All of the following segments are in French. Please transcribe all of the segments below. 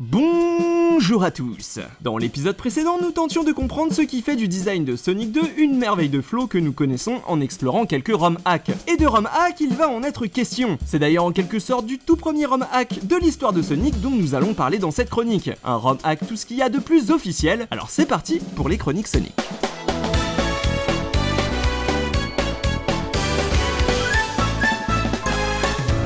Bonjour à tous. Dans l'épisode précédent, nous tentions de comprendre ce qui fait du design de Sonic 2 une merveille de flow que nous connaissons en explorant quelques ROM hacks. Et de ROM hack, il va en être question. C'est d'ailleurs en quelque sorte du tout premier ROM hack de l'histoire de Sonic dont nous allons parler dans cette chronique. Un ROM hack tout ce qu'il y a de plus officiel. Alors c'est parti pour les chroniques Sonic.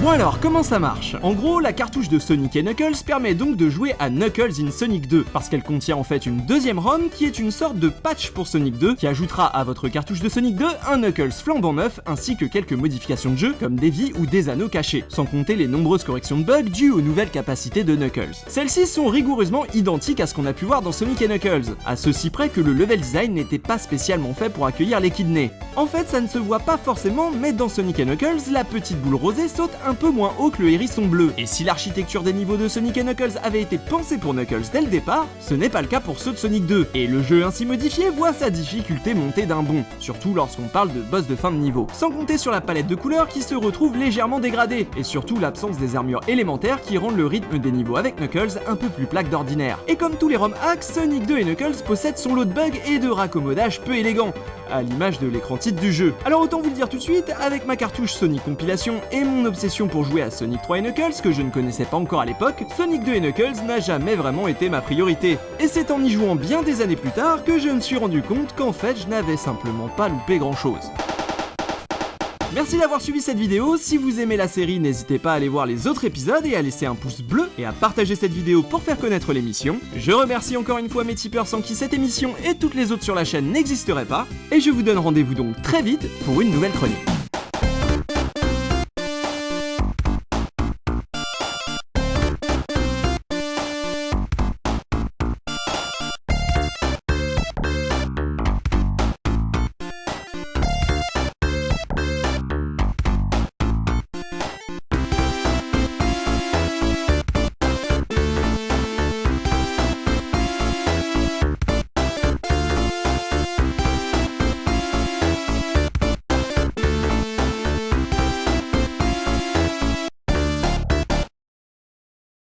Bon alors, comment ça marche? En gros, la cartouche de Sonic et Knuckles permet donc de jouer à Knuckles in Sonic 2, parce qu'elle contient en fait une deuxième ROM qui est une sorte de patch pour Sonic 2, qui ajoutera à votre cartouche de Sonic 2 un Knuckles flambant neuf, ainsi que quelques modifications de jeu, comme des vies ou des anneaux cachés, sans compter les nombreuses corrections de bugs dues aux nouvelles capacités de Knuckles. Celles-ci sont rigoureusement identiques à ce qu'on a pu voir dans Sonic et Knuckles, à ceci près que le level design n'était pas spécialement fait pour accueillir l'échidné. En fait, ça ne se voit pas forcément, mais dans Sonic et Knuckles, la petite boule rosée saute un peu moins haut que le hérisson bleu. Et si l'architecture des niveaux de Sonic et Knuckles avait été pensée pour Knuckles dès le départ, ce n'est pas le cas pour ceux de Sonic 2. Et le jeu ainsi modifié voit sa difficulté monter d'un bond, surtout lorsqu'on parle de boss de fin de niveau. Sans compter sur la palette de couleurs qui se retrouve légèrement dégradée, et surtout l'absence des armures élémentaires qui rendent le rythme des niveaux avec Knuckles un peu plus plat que d'ordinaire. Et comme tous les ROM hacks, Sonic 2 et Knuckles possèdent son lot de bugs et de raccommodage peu élégants, à l'image de l'écran titre du jeu. Alors autant vous le dire tout de suite, avec ma cartouche Sonic Compilation et mon obsession pour jouer à Sonic 3 et Knuckles, que je ne connaissais pas encore à l'époque, Sonic 2 et Knuckles n'a jamais vraiment été ma priorité. Et c'est en y jouant bien des années plus tard que je me suis rendu compte qu'en fait je n'avais simplement pas loupé grand chose. Merci d'avoir suivi cette vidéo. Si vous aimez la série, n'hésitez pas à aller voir les autres épisodes et à laisser un pouce bleu et à partager cette vidéo pour faire connaître l'émission. Je remercie encore une fois mes tipeurs sans qui cette émission et toutes les autres sur la chaîne n'existeraient pas. Et je vous donne rendez-vous donc très vite pour une nouvelle chronique.